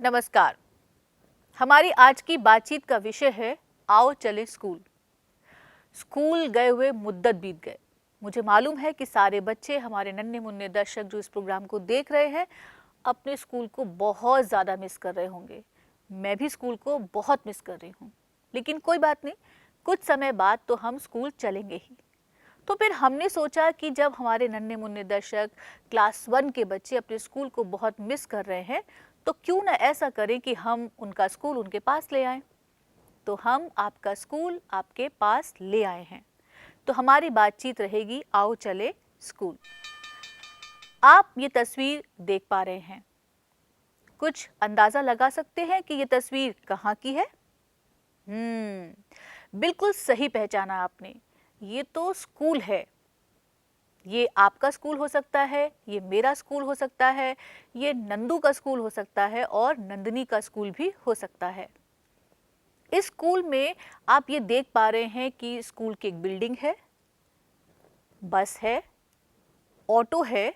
नमस्कार। हमारी आज की बातचीत का विषय है आओ चले स्कूल। स्कूल गए हुए मुद्दत बीत गए। मुझे मालूम है कि सारे बच्चे, हमारे नन्हे मुन्ने दर्शक जो इस प्रोग्राम को देख रहे हैं, अपने स्कूल को बहुत ज़्यादा मिस कर रहे होंगे। मैं भी स्कूल को बहुत मिस कर रही हूँ। लेकिन कोई बात नहीं, कुछ समय बाद तो हम स्कूल चलेंगे ही। तो फिर हमने सोचा कि जब हमारे नन्हे मुन्ने दर्शक क्लास 1 के बच्चे अपने स्कूल को बहुत मिस कर रहे हैं, तो क्यों ना ऐसा करें कि हम उनका स्कूल उनके पास ले आएं। तो हम आपका स्कूल आपके पास ले आए हैं। तो हमारी बातचीत रहेगी आओ चले स्कूल। आप ये तस्वीर देख पा रहे हैं। कुछ अंदाजा लगा सकते हैं कि ये तस्वीर कहाँ की है? बिल्कुल सही पहचाना आपने। ये तो स्कूल है। ये आपका स्कूल हो सकता है, ये मेरा स्कूल हो सकता है, ये नंदू का स्कूल हो सकता है और नंदनी का स्कूल भी हो सकता है। इस स्कूल में आप ये देख पा रहे हैं कि स्कूल की एक बिल्डिंग है, बस है, ऑटो है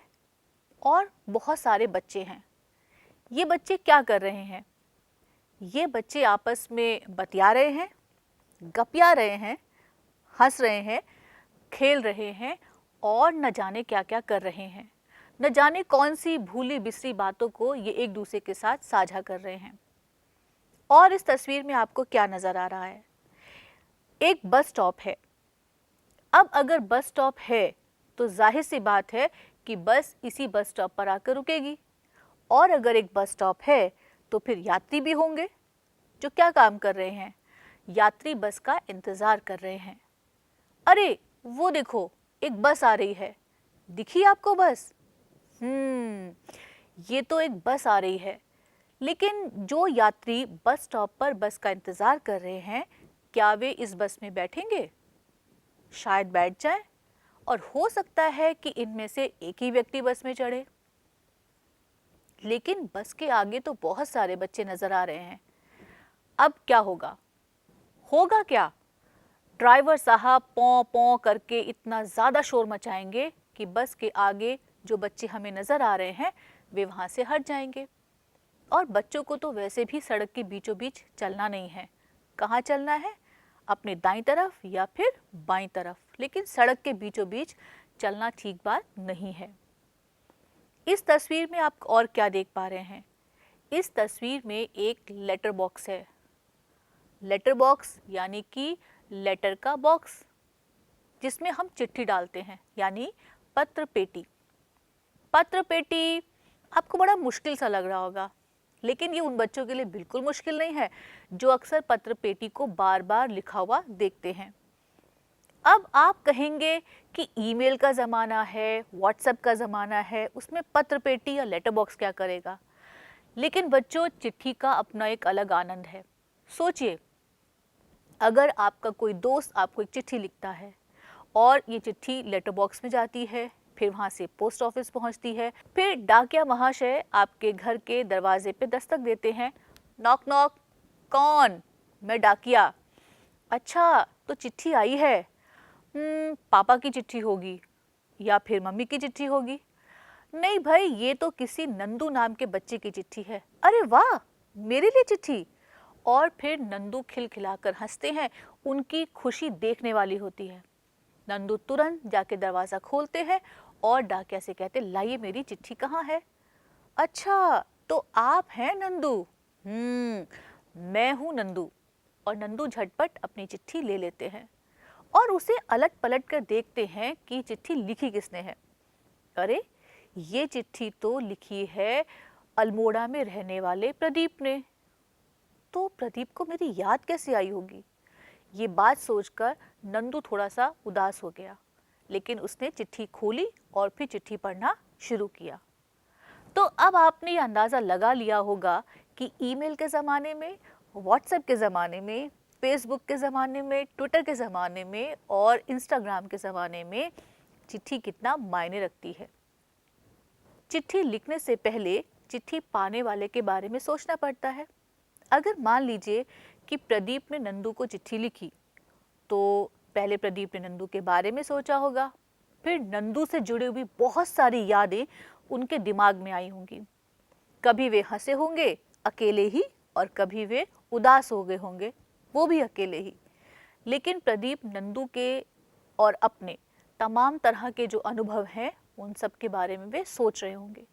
और बहुत सारे बच्चे हैं। ये बच्चे क्या कर रहे हैं? ये बच्चे आपस में बतिया रहे हैं, गपिया रहे हैं, हंस रहे हैं, खेल रहे हैं और न जाने क्या क्या कर रहे हैं। न जाने कौन सी भूली बिसरी बातों को ये एक दूसरे के साथ साझा कर रहे हैं। और इस तस्वीर में आपको क्या नजर आ रहा है? एक बस स्टॉप है। अब अगर बस स्टॉप है तो जाहिर सी बात है कि बस इसी बस स्टॉप पर आकर रुकेगी। और अगर एक बस स्टॉप है तो फिर यात्री भी होंगे जो क्या काम कर रहे हैं? यात्री बस का इंतजार कर रहे हैं। अरे वो देखो, एक बस आ रही है। दिखी आपको बस? ये तो एक बस आ रही है। लेकिन जो यात्री बस स्टॉप पर बस का इंतजार कर रहे हैं, क्या वे इस बस में बैठेंगे? शायद बैठ जाएं और हो सकता है कि इनमें से एक ही व्यक्ति बस में चढ़े। लेकिन बस के आगे तो बहुत सारे बच्चे नजर आ रहे हैं। अब क्या होगा? होगा क्या? ड्राइवर साहब पौ पौ करके इतना ज़्यादा शोर मचाएंगे कि बस के आगे जो बच्चे हमें नज़र आ रहे हैं वे वहाँ से हट जाएंगे। और बच्चों को तो वैसे भी सड़क के बीचों बीच चलना नहीं है। कहाँ चलना है? अपने दाईं तरफ या फिर बाईं तरफ, लेकिन सड़क के बीचों बीच चलना ठीक बात नहीं है। इस तस्वीर में आप और क्या देख पा रहे हैं? इस तस्वीर में एक लेटर बॉक्स है। लेटर बॉक्स यानी कि लेटर का बॉक्स, जिसमें हम चिट्ठी डालते हैं, यानी पत्र पेटी। पत्र पेटी आपको बड़ा मुश्किल सा लग रहा होगा, लेकिन ये उन बच्चों के लिए बिल्कुल मुश्किल नहीं है जो अक्सर पत्र पेटी को बार बार लिखा हुआ देखते हैं। अब आप कहेंगे कि ईमेल का ज़माना है, व्हाट्सएप का ज़माना है, उसमें पत्र पेटी या लेटर बॉक्स क्या करेगा? लेकिन बच्चों, चिट्ठी का अपना एक अलग आनंद है। सोचिए, अगर आपका कोई दोस्त आपको एक चिट्ठी लिखता है और ये चिट्ठी लेटर बॉक्स में जाती है, फिर वहाँ से पोस्ट ऑफिस पहुँचती है, फिर डाकिया महाशय आपके घर के दरवाजे पे दस्तक देते हैं। Knock knock. कौन? मैं डाकिया। अच्छा, तो चिट्ठी आई है। पापा की चिट्ठी होगी या फिर मम्मी की चिट्ठी होगी। नहीं भाई, ये तो किसी नंदू नाम के बच्चे की चिट्ठी है। अरे वाह, मेरे लिए चिट्ठी। और फिर नंदू खिलखिलाकर हंसते हैं। उनकी खुशी देखने वाली होती है। नंदू तुरंत जाके दरवाज़ा खोलते हैं और डाकिया से कहते, लाइए मेरी चिट्ठी कहाँ है? अच्छा, तो आप हैं नंदू? मैं हूँ नंदू। और नंदू झटपट अपनी चिट्ठी ले लेते हैं और उसे अलट पलट कर देखते हैं कि चिट्ठी लिखी किसने है। अरे, ये चिट्ठी तो लिखी है अल्मोड़ा में रहने वाले प्रदीप ने। तो प्रदीप को मेरी याद कैसे आई होगी? ये बात सोचकर नंदू थोड़ा सा उदास हो गया, लेकिन उसने चिट्ठी खोली और फिर चिट्ठी पढ़ना शुरू किया। तो अब आपने ये अंदाज़ा लगा लिया होगा कि ईमेल के ज़माने में, व्हाट्सएप के ज़माने में, फेसबुक के ज़माने में, ट्विटर के ज़माने में और इंस्टाग्राम के ज़माने में चिट्ठी कितना मायने रखती है। चिट्ठी लिखने से पहले चिट्ठी पाने वाले के बारे में सोचना पड़ता है। अगर मान लीजिए कि प्रदीप ने नंदू को चिट्ठी लिखी, तो पहले प्रदीप ने नंदू के बारे में सोचा होगा, फिर नंदू से जुड़ी हुई बहुत सारी यादें उनके दिमाग में आई होंगी। कभी वे हंसे होंगे अकेले ही, और कभी वे उदास हो गए होंगे, वो भी अकेले ही। लेकिन प्रदीप नंदू के और अपने तमाम तरह के जो अनुभव हैं उन सब के बारे में वे सोच रहे होंगे।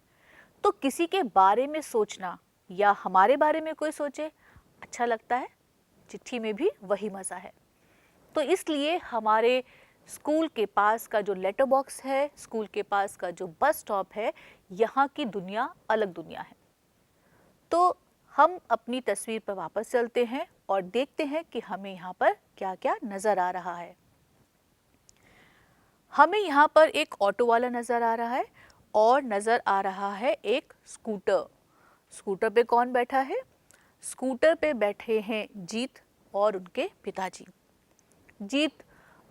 तो किसी के बारे में सोचना या हमारे बारे में कोई सोचे, अच्छा लगता है। चिट्ठी में भी वही मज़ा है। तो इसलिए हमारे स्कूल के पास का जो लेटर बॉक्स है, स्कूल के पास का जो बस स्टॉप है, यहाँ की दुनिया अलग दुनिया है। तो हम अपनी तस्वीर पर वापस चलते हैं और देखते हैं कि हमें यहाँ पर क्या क्या नज़र आ रहा है। हमें यहाँ पर एक ऑटो वाला नज़र आ रहा है और नज़र आ रहा है एक स्कूटर। स्कूटर पे कौन बैठा है? स्कूटर पे बैठे हैं जीत और उनके पिताजी। जीत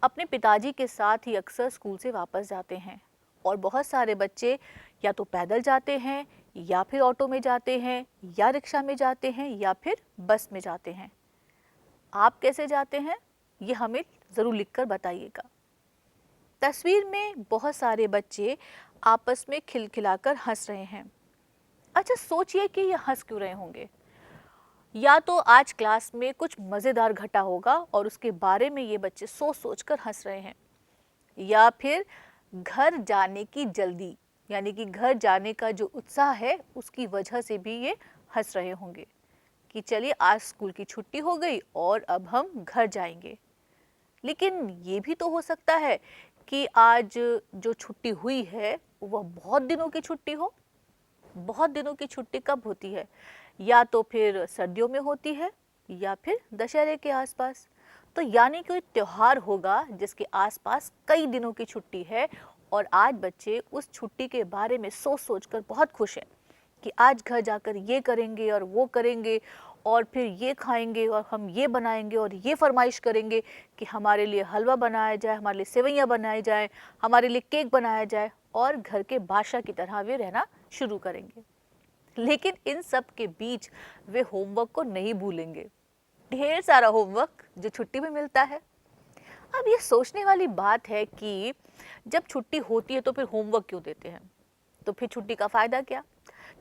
अपने पिताजी के साथ ही अक्सर स्कूल से वापस जाते हैं और बहुत सारे बच्चे या तो पैदल जाते हैं या फिर ऑटो में जाते हैं या रिक्शा में जाते हैं या फिर बस में जाते हैं। आप कैसे जाते हैं ये हमें ज़रूर लिखकर बताइएगा। तस्वीर में बहुत सारे बच्चे आपस में खिलखिलाकर हंस रहे हैं। अच्छा, सोचिए कि ये हंस क्यों रहे होंगे। या तो आज क्लास में कुछ मज़ेदार घटा होगा और उसके बारे में ये बच्चे सोच सोच कर हंस रहे हैं, या फिर घर जाने की जल्दी, यानी कि घर जाने का जो उत्साह है उसकी वजह से भी ये हंस रहे होंगे कि चलिए आज स्कूल की छुट्टी हो गई और अब हम घर जाएंगे। लेकिन ये भी तो हो सकता है कि आज जो छुट्टी हुई है वह बहुत दिनों की छुट्टी हो। बहुत दिनों की छुट्टी कब होती है? या तो फिर सर्दियों में होती है या फिर दशहरे के आसपास। तो यानी कोई त्योहार होगा जिसके आसपास कई दिनों की छुट्टी है और आज बच्चे उस छुट्टी के बारे में सोच सोच कर बहुत खुश हैं कि आज घर जाकर ये करेंगे और वो करेंगे और फिर ये खाएंगे और हम ये बनाएंगे और ये फरमाइश करेंगे कि हमारे लिए हलवा बनाया जाए, हमारे लिए सेवइयाँ बनाई जाए, हमारे लिए केक बनाया जाए, और घर के बादशाह की तरह वे रहना शुरू करेंगे। लेकिन इन सब के बीच वे होमवर्क को नहीं भूलेंगे। ढेर सारा होमवर्क जो छुट्टी में मिलता है। अब ये सोचने वाली बात है कि जब छुट्टी होती है तो फिर होमवर्क क्यों देते हैं? तो फिर छुट्टी का फ़ायदा क्या?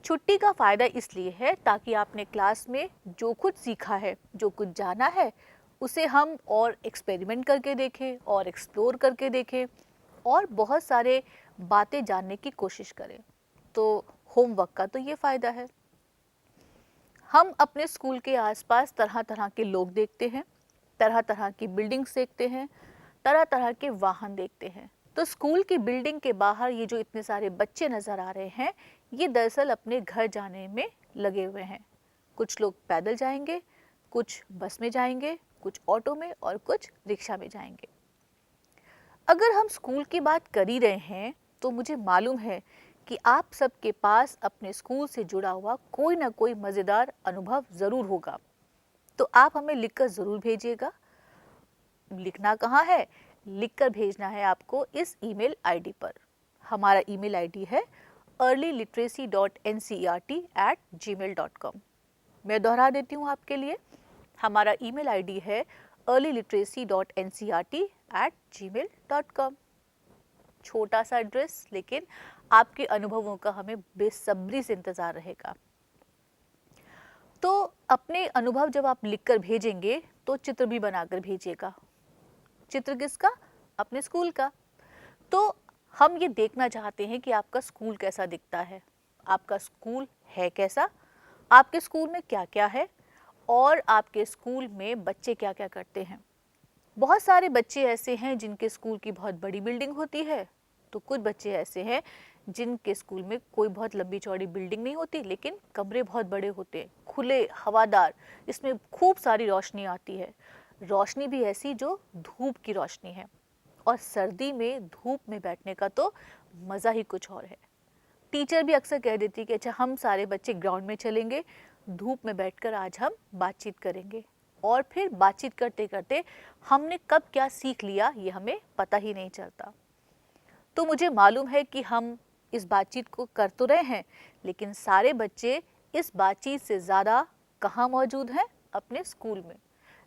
छुट्टी का फ़ायदा इसलिए है ताकि आपने क्लास में जो कुछ सीखा है, जो कुछ जाना है, उसे हम और एक्सपेरिमेंट करके देखें और एक्सप्लोर करके देखें और बहुत सारे बातें जानने की कोशिश करें। तो होमवर्क का तो ये फ़ायदा है। हम अपने स्कूल के आसपास तरह तरह के लोग देखते हैं, तरह तरह की बिल्डिंग्स देखते हैं, तरह तरह के वाहन देखते हैं। तो स्कूल की बिल्डिंग के बाहर ये जो इतने सारे बच्चे नज़र आ रहे हैं, ये दरअसल अपने घर जाने में लगे हुए हैं। कुछ लोग पैदल जाएंगे, कुछ बस में जाएंगे, कुछ ऑटो में और कुछ रिक्शा में जाएंगे। अगर हम स्कूल की बात कर ही रहे हैं तो मुझे मालूम है कि आप सबके पास अपने स्कूल से जुड़ा हुआ कोई ना कोई मज़ेदार अनुभव ज़रूर होगा। तो आप हमें लिखकर ज़रूर भेजिएगा। लिखना कहाँ है? लिखकर भेजना है आपको इस ईमेल आईडी पर। हमारा ईमेल आईडी है earlyliteracy.ncert@gmail.com। मैं दोहरा देती हूँ आपके लिए। हमारा ईमेल आईडी है earlyliteracy.ncert@gmail.com। छोटा सा एड्रेस, लेकिन आपके अनुभवों का हमें बेसब्री से इंतज़ार रहेगा। तो अपने अनुभव जब आप लिखकर भेजेंगे तो चित्र भी बनाकर भेजिएगा। चित्र किसका? अपने स्कूल का। तो हम ये देखना चाहते हैं कि आपका स्कूल कैसा दिखता है, आपका स्कूल है कैसा, आपके स्कूल में क्या क्या है और आपके स्कूल में बच्चे क्या क्या करते हैं। बहुत सारे बच्चे ऐसे हैं जिनके स्कूल की बहुत बड़ी बिल्डिंग होती है, तो कुछ बच्चे ऐसे हैं जिनके स्कूल में कोई बहुत लंबी चौड़ी बिल्डिंग नहीं होती, लेकिन कमरे बहुत बड़े होते हैं, खुले, हवादार, इसमें खूब सारी रोशनी आती है। रोशनी भी ऐसी जो धूप की रोशनी है, और सर्दी में धूप में बैठने का तो मज़ा ही कुछ और है। टीचर भी अक्सर कह देती कि अच्छा हम सारे बच्चे ग्राउंड में चलेंगे, धूप में बैठकर आज हम बातचीत करेंगे, और फिर बातचीत करते करते हमने कब क्या सीख लिया ये हमें पता ही नहीं चलता। तो मुझे मालूम है कि हम इस बातचीत को कर तो रहे हैं, लेकिन सारे बच्चे इस बातचीत से ज़्यादा कहाँ मौजूद हैं? अपने स्कूल में।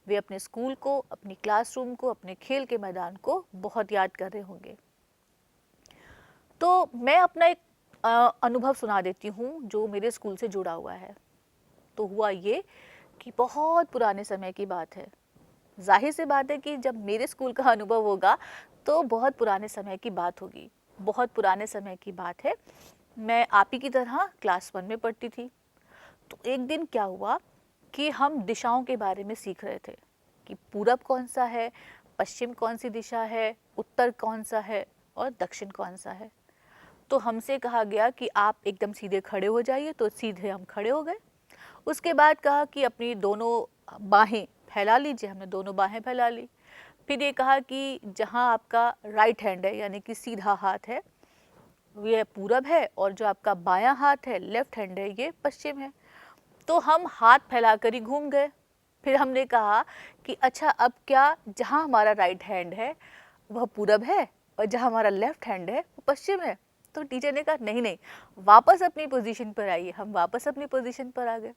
वे अपने स्कूल को, अपनी क्लासरूम को, अपने खेल के मैदान को बहुत याद कर रहे होंगे। तो मैं अपना एक अनुभव सुना देती हूँ जो मेरे स्कूल से जुड़ा हुआ है। तो हुआ ये कि बहुत पुराने समय की बात है। जाहिर सी बात है कि जब मेरे स्कूल का अनुभव होगा तो बहुत पुराने समय की बात होगी। बहुत पुराने समय की बात है, मैं आप ही की तरह क्लास 1 में पढ़ती थी। तो एक दिन क्या हुआ कि हम दिशाओं के बारे में सीख रहे थे कि पूरब कौन सा है, पश्चिम कौन सी दिशा है, उत्तर कौन सा है और दक्षिण कौन सा है। तो हमसे कहा गया कि आप एकदम सीधे खड़े हो जाइए, तो सीधे हम खड़े हो गए। उसके बाद कहा कि अपनी दोनों बाहें फैला लीजिए, हमने दोनों बाहें फैला ली। फिर ये कहा कि जहाँ आपका राइट हैंड है यानी कि सीधा हाथ है ये पूरब है, और जो आपका बायां हाथ है लेफ्ट हैंड है ये पश्चिम है। तो हम हाथ फैलाकर ही घूम गए। फिर हमने कहा कि अच्छा अब क्या जहाँ हमारा राइट हैंड है वह पूरब है और जहाँ हमारा लेफ्ट हैंड है वो पश्चिम है। तो टीचर ने कहा नहीं नहीं, वापस अपनी पोजीशन पर आइए। हम वापस अपनी पोजीशन पर आ गए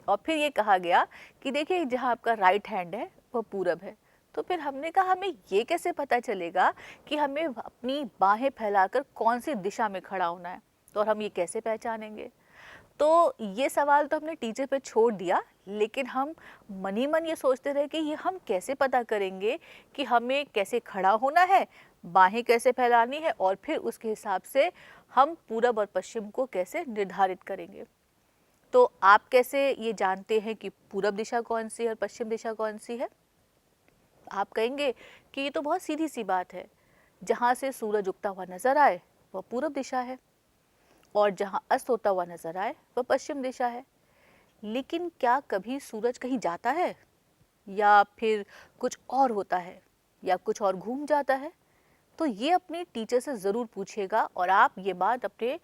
और फिर ये कहा गया कि देखिए जहाँ आपका राइट हैंड है वह पूरब है। तो फिर हमने कहा हमें ये कैसे पता चलेगा कि हमें अपनी बाहें फैलाकर कौन सी दिशा में खड़ा होना है, तो और हम ये कैसे पहचानेंगे। तो ये सवाल तो हमने टीचर पे छोड़ दिया, लेकिन हम मन ही मन ये सोचते रहे कि ये हम कैसे पता करेंगे कि हमें कैसे खड़ा होना है, बाहें कैसे फैलानी है और फिर उसके हिसाब से हम पूरब और पश्चिम को कैसे निर्धारित करेंगे। तो आप कैसे ये जानते हैं कि पूरब दिशा कौन सी है और पश्चिम दिशा कौन सी है? आप कहेंगे कि ये तो बहुत सीधी सी बात है, जहाँ से सूरज उगता हुआ नजर आए वह पूरब दिशा है और जहाँ अस्त होता हुआ नजर आए वह पश्चिम दिशा है। लेकिन क्या कभी सूरज कहीं जाता है या फिर कुछ और होता है या कुछ और घूम जाता है? तो ये अपने टीचर से ज़रूर पूछिएगा और आप ये बात अपने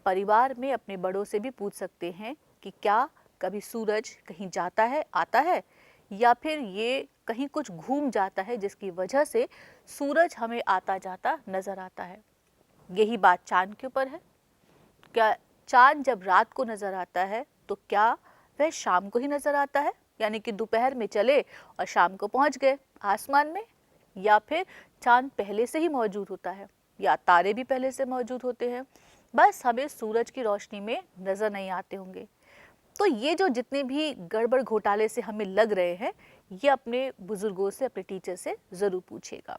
परिवार में अपने बड़ों से भी पूछ सकते हैं कि क्या कभी सूरज कहीं जाता है, आता है, या फिर ये कहीं कुछ घूम जाता है जिसकी वजह से सूरज हमें आता जाता नजर आता है। यही बात चांद के ऊपर है। क्या चांद जब रात को नजर आता है तो क्या वह शाम को ही नजर आता है, यानी कि दोपहर में चले और शाम को पहुंच गए आसमान में, या फिर चांद पहले से ही मौजूद होता है या तारे भी पहले से मौजूद होते हैं, बस हमें सूरज की रोशनी में नजर नहीं आते होंगे। तो ये जो जितने भी गड़बड़ घोटाले से हमें लग रहे हैं, ये अपने बुजुर्गों से, अपने टीचर से जरूर पूछिएगा।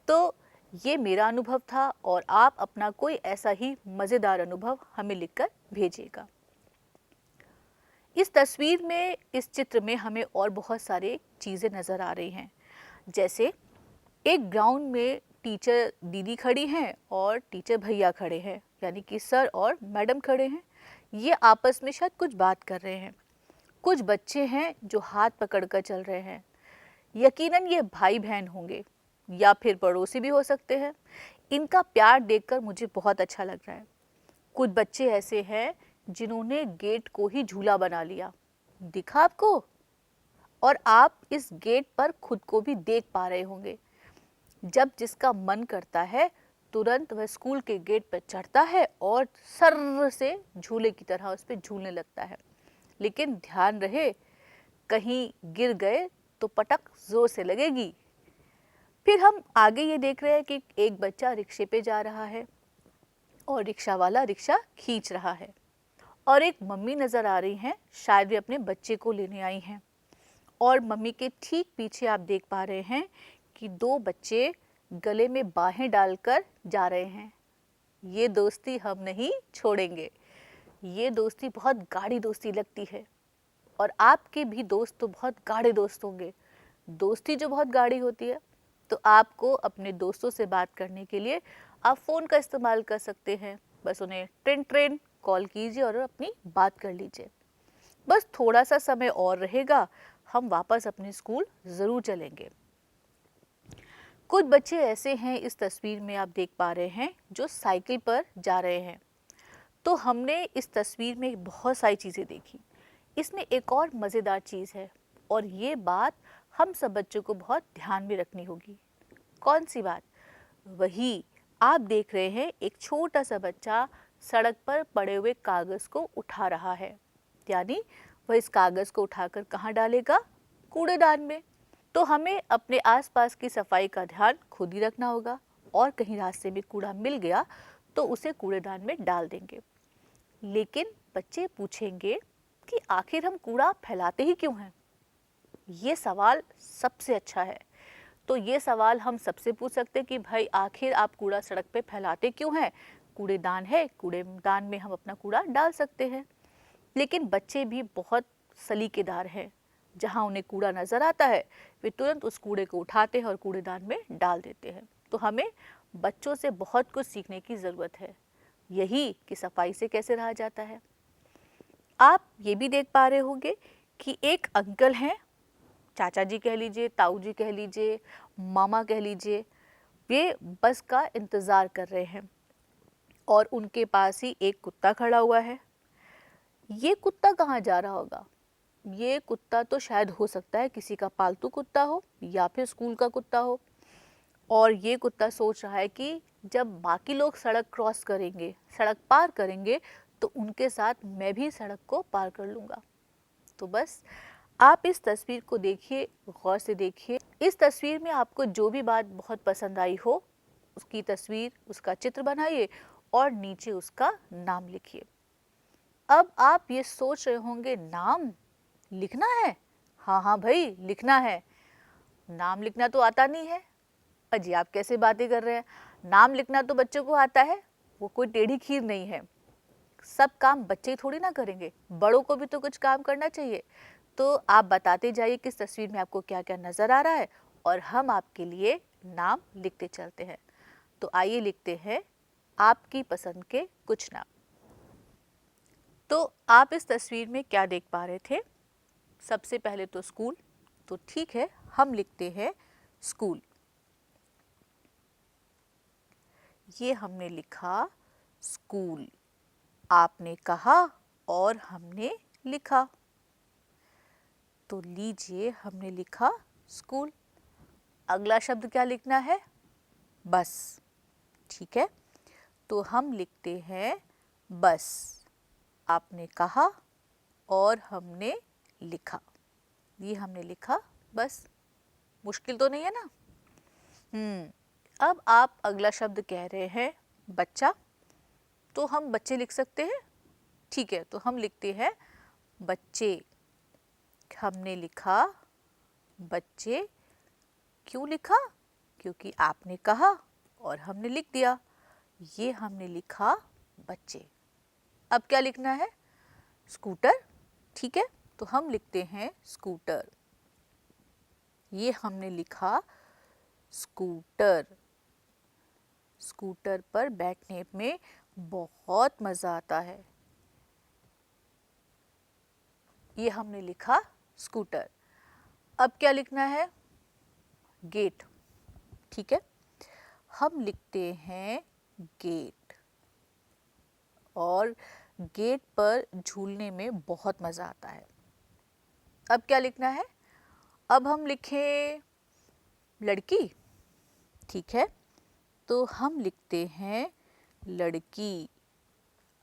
तो ये मेरा अनुभव था और आप अपना कोई ऐसा ही मजेदार अनुभव हमें लिखकर भेजिएगा। इस तस्वीर में, इस चित्र में हमें और बहुत सारे चीजें नजर आ रही हैं। जैसे एक ग्राउंड में टीचर दीदी खड़ी हैं और टीचर भैया खड़े हैं, यानी कि सर और मैडम खड़े हैं। ये आपस में शायद कुछ बात कर रहे हैं। कुछ बच्चे हैं जो हाथ पकड़कर चल रहे हैं। यकीनन ये भाई बहन होंगे या फिर पड़ोसी भी हो सकते हैं। इनका प्यार देखकर मुझे बहुत अच्छा लग रहा है। कुछ बच्चे ऐसे हैं जिन्होंने गेट को ही झूला बना लिया, दिखा आपको? और आप इस गेट पर खुद को भी देख पा रहे होंगे। जब जिसका मन करता है तुरंत वह स्कूल के गेट पर चढ़ता है और सर्र से झूले की तरह उस पर झूलने लगता है। लेकिन ध्यान रहे, कहीं गिर गए तो पटक जोर से लगेगी। फिर हम आगे ये देख रहे हैं कि एक बच्चा रिक्शे पे जा रहा है और रिक्शा वाला रिक्शा खींच रहा है और एक मम्मी नजर आ रही हैं, शायद वे अपने बच्चे को लेने आई हैं। और मम्मी के ठीक पीछे आप देख पा रहे हैं कि दो बच्चे गले में बाहें डालकर जा रहे हैं। ये दोस्ती हम नहीं छोड़ेंगे। ये दोस्ती बहुत गाढ़ी दोस्ती लगती है और आपके भी दोस्त तो बहुत गाढ़े दोस्त होंगे। दोस्ती जो बहुत गाढ़ी होती है, तो आपको अपने दोस्तों से बात करने के लिए आप फ़ोन का इस्तेमाल कर सकते हैं। बस उन्हें ट्रेन ट्रेन कॉल कीजिए और अपनी बात कर लीजिए। बस थोड़ा सा समय और रहेगा, हम वापस अपने स्कूल ज़रूर चलेंगे। कुछ बच्चे ऐसे हैं इस तस्वीर में आप देख पा रहे हैं जो साइकिल पर जा रहे हैं। तो हमने इस तस्वीर में बहुत सारी चीज़ें देखी। इसमें एक और मज़ेदार चीज़ है और ये बात हम सब बच्चों को बहुत ध्यान में रखनी होगी। कौन सी बात? वही आप देख रहे हैं, एक छोटा सा बच्चा सड़क पर पड़े हुए कागज़ को उठा रहा है, यानी वह इस कागज़ को उठाकर कहाँ डालेगा? कूड़ेदान में। तो हमें अपने आसपास की सफाई का ध्यान खुद ही रखना होगा और कहीं रास्ते में कूड़ा मिल गया तो उसे कूड़ेदान में डाल देंगे। लेकिन बच्चे पूछेंगे कि आखिर हम कूड़ा फैलाते ही क्यों हैं? ये सवाल सबसे अच्छा है। तो ये सवाल हम सबसे पूछ सकते हैं कि भाई आखिर आप कूड़ा सड़क पे फैलाते क्यों हैं? कूड़ेदान है, कूड़ेदान में हम अपना कूड़ा डाल सकते हैं। लेकिन बच्चे भी बहुत सलीकेदार हैं। जहाँ उन्हें कूड़ा नज़र आता है वे तुरंत उस कूड़े को उठाते हैं और कूड़ेदान में डाल देते हैं। तो हमें बच्चों से बहुत कुछ सीखने की ज़रूरत है, यही कि सफाई से कैसे रहा जाता है। आप ये भी देख पा रहे होंगे कि एक अंकल हैं, चाचा जी कह लीजिए, ताऊ जी कह लीजिए, मामा कह लीजिए, वे बस का इंतज़ार कर रहे हैं और उनके पास ही एक कुत्ता खड़ा हुआ है। ये कुत्ता कहाँ जा रहा होगा? ये कुत्ता तो शायद हो सकता है किसी का पालतू कुत्ता हो या फिर स्कूल का कुत्ता हो, और ये कुत्ता सोच रहा है कि जब बाकी लोग सड़क क्रॉस करेंगे, सड़क पार करेंगे, तो उनके साथ मैं भी सड़क को पार कर लूँगा। तो बस आप इस तस्वीर को देखिए, गौर से देखिए। इस तस्वीर में आपको जो भी बात बहुत पसंद आई हो, उसकी तस्वीर, उसका चित्र बनाइए और नीचे उसका नाम लिखिए। अब आप ये सोच रहे होंगे, नाम लिखना है? हाँ हाँ भाई, लिखना है। नाम लिखना तो आता नहीं है। अजी आप कैसे बातें कर रहे हैं? नाम लिखना तो बच्चों को आता है, वो कोई टेढ़ी खीर नहीं है। सब काम बच्चे ही थोड़ी ना करेंगे, बड़ों को भी तो कुछ काम करना चाहिए। तो आप बताते जाइए किस तस्वीर में आपको क्या क्या नजर आ रहा है और हम आपके लिए नाम लिखते चलते हैं। तो आइए लिखते हैं आपकी पसंद के कुछ नाम। तो आप इस तस्वीर में क्या देख पा रहे थे? सबसे पहले तो स्कूल, तो ठीक है, हम लिखते हैं स्कूल। ये हमने लिखा स्कूल। आपने कहा और हमने लिखा, तो लीजिए हमने लिखा स्कूल। अगला शब्द क्या लिखना है? बस। ठीक है, तो हम लिखते हैं बस। आपने कहा और हमने लिखा, ये हमने लिखा बस। मुश्किल तो नहीं है ना? अब आप अगला शब्द कह रहे हैं बच्चा, तो हम बच्चे लिख सकते हैं। ठीक है, तो हम लिखते हैं बच्चे। हमने लिखा बच्चे। क्यों लिखा? क्योंकि आपने कहा और हमने लिख दिया, ये हमने लिखा बच्चे। अब क्या लिखना है? स्कूटर। ठीक है, तो हम लिखते हैं स्कूटर। ये हमने लिखा स्कूटर। स्कूटर पर बैठने में बहुत मज़ा आता है, ये हमने लिखा स्कूटर। अब क्या लिखना है? गेट। ठीक है, हम लिखते हैं गेट। और गेट पर झूलने में बहुत मज़ा आता है। अब क्या लिखना है? अब हम लिखें लड़की। ठीक है, तो हम लिखते हैं लड़की।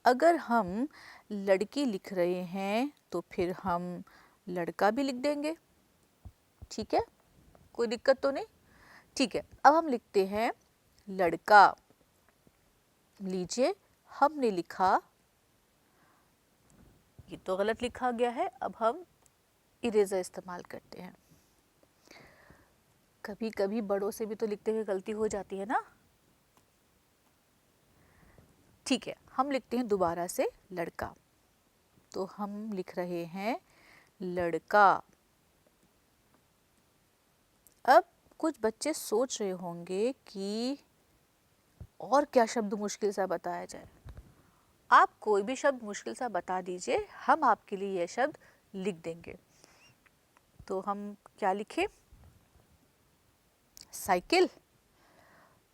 अगर हम लड़की लिख रहे हैं तो फिर हम लड़का भी लिख देंगे। ठीक है, कोई दिक्कत तो नहीं? ठीक है, अब हम लिखते हैं लड़का। लीजिए हमने लिखा, ये तो गलत लिखा गया है। अब हम इरेजर इस्तेमाल करते हैं। कभी कभी बड़ों से भी तो लिखते हुए गलती हो जाती है ना? ठीक है, हम लिखते हैं दोबारा से लड़का। तो हम लिख रहे हैं लड़का। अब कुछ बच्चे सोच रहे होंगे कि और क्या शब्द मुश्किल सा बताया जाए। आप कोई भी शब्द मुश्किल सा बता दीजिए, हम आपके लिए यह शब्द लिख देंगे। तो हम क्या लिखें? साइकिल।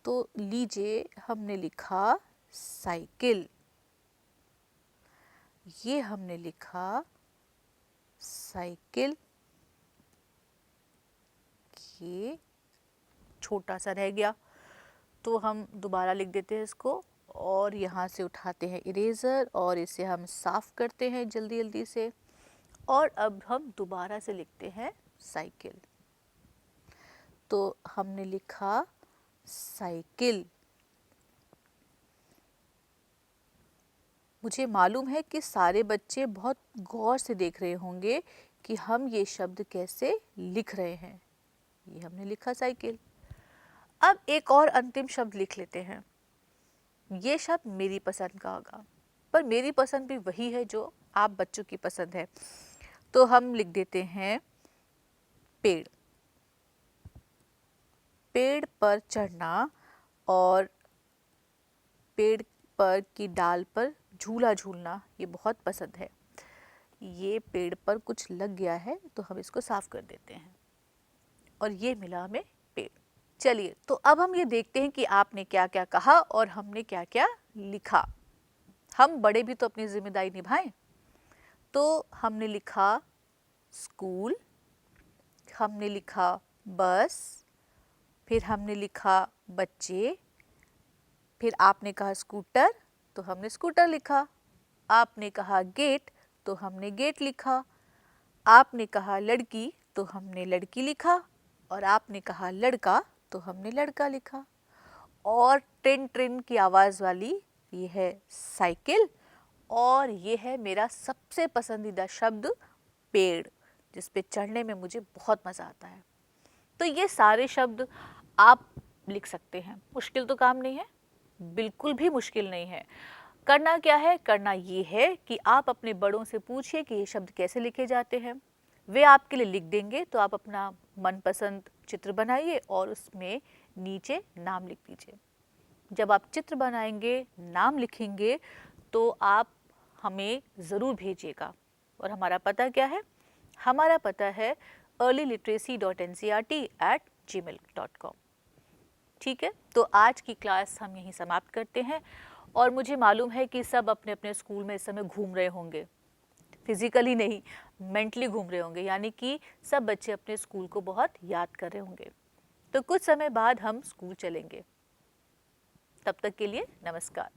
तो लीजिए हमने लिखा साइकिल। ये हमने लिखा साइकिल। ये छोटा सा रह गया, तो हम दोबारा लिख देते हैं इसको और यहाँ से उठाते हैं इरेज़र और इसे हम साफ़ करते हैं जल्दी जल्दी से। और अब हम दोबारा से लिखते हैं साइकिल। तो हमने लिखा साइकिल। मुझे मालूम है कि सारे बच्चे बहुत गौर से देख रहे होंगे कि हम ये शब्द कैसे लिख रहे हैं। ये हमने लिखा साइकिल। अब एक और अंतिम शब्द लिख लेते हैं। ये शब्द मेरी पसंद का होगा, पर मेरी पसंद भी वही है जो आप बच्चों की पसंद है। तो हम लिख देते हैं पेड़। पेड़ पर चढ़ना और पेड़ पर की डाल पर झूला झूलना ये बहुत पसंद है। ये पेड़ पर कुछ लग गया है तो हम इसको साफ कर देते हैं और ये मिला हमें पेड़। चलिए, तो अब हम ये देखते हैं कि आपने क्या क्या कहा और हमने क्या क्या लिखा। हम बड़े भी तो अपनी जिम्मेदारी निभाएं। तो हमने लिखा स्कूल, हमने लिखा बस, फिर हमने लिखा बच्चे, फिर आपने कहा स्कूटर तो हमने स्कूटर लिखा, आपने कहा गेट तो हमने गेट लिखा, आपने कहा लड़की तो हमने लड़की लिखा, और आपने कहा लड़का तो हमने लड़का लिखा। और ट्रिन ट्रिन की आवाज़ वाली ये है साइकिल, और ये है मेरा सबसे पसंदीदा शब्द पेड़, जिस पे चढ़ने में मुझे बहुत मज़ा आता है। तो ये सारे शब्द आप लिख सकते हैं, मुश्किल तो काम नहीं है, बिल्कुल भी मुश्किल नहीं है। करना क्या है? करना ये है कि आप अपने बड़ों से पूछिए कि ये शब्द कैसे लिखे जाते हैं। वे आपके लिए लिख देंगे, तो आप अपना मनपसंद चित्र बनाइए और उसमें नीचे नाम लिख दीजिए। जब आप चित्र बनाएंगे, नाम लिखेंगे, तो आप हमें ज़रूर भेजिएगा। और हमारा पता क्या है? हमारा पता है earlyliteracy.ncert@gmail.com। ठीक है, तो आज की क्लास हम यहीं समाप्त करते हैं। और मुझे मालूम है कि सब अपने अपने स्कूल में इस समय घूम रहे होंगे, फिजिकली नहीं, मेंटली घूम रहे होंगे, यानी कि सब बच्चे अपने स्कूल को बहुत याद कर रहे होंगे। तो कुछ समय बाद हम स्कूल चलेंगे। तब तक के लिए नमस्कार।